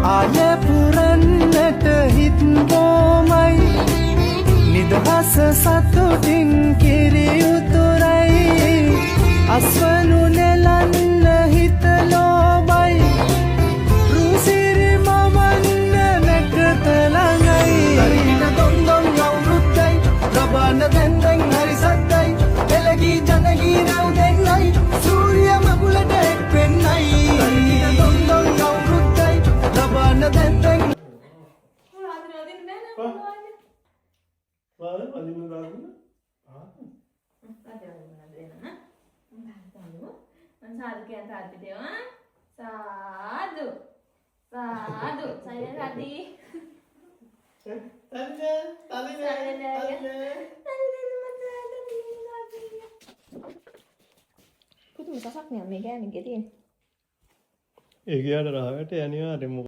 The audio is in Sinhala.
ආය පුරන්නට හිත් බොමයි නිදහස සතුටින් කිරි උතුරයි අස්වනු නෙලන්න හිත ලෝබයි රුසිරි මවන්න නැකත ළඟයි දරින දොන් දොන් අවුරුද්දයි රබාන දැන් දැන් හරි සද්දයි එළගී ජනගී රව් දෙන්නයි සූර්ය මගුලට එක් වෙන්නයි දරින දොන් දොන් අවුරුද්දයි රබාන දැන් දැන් Sadu, sadu, saya tadi. Kau tu masak ni, Mega ni, jadi. ඒ ගියාට රහකට අනිවාර්යෙන්ම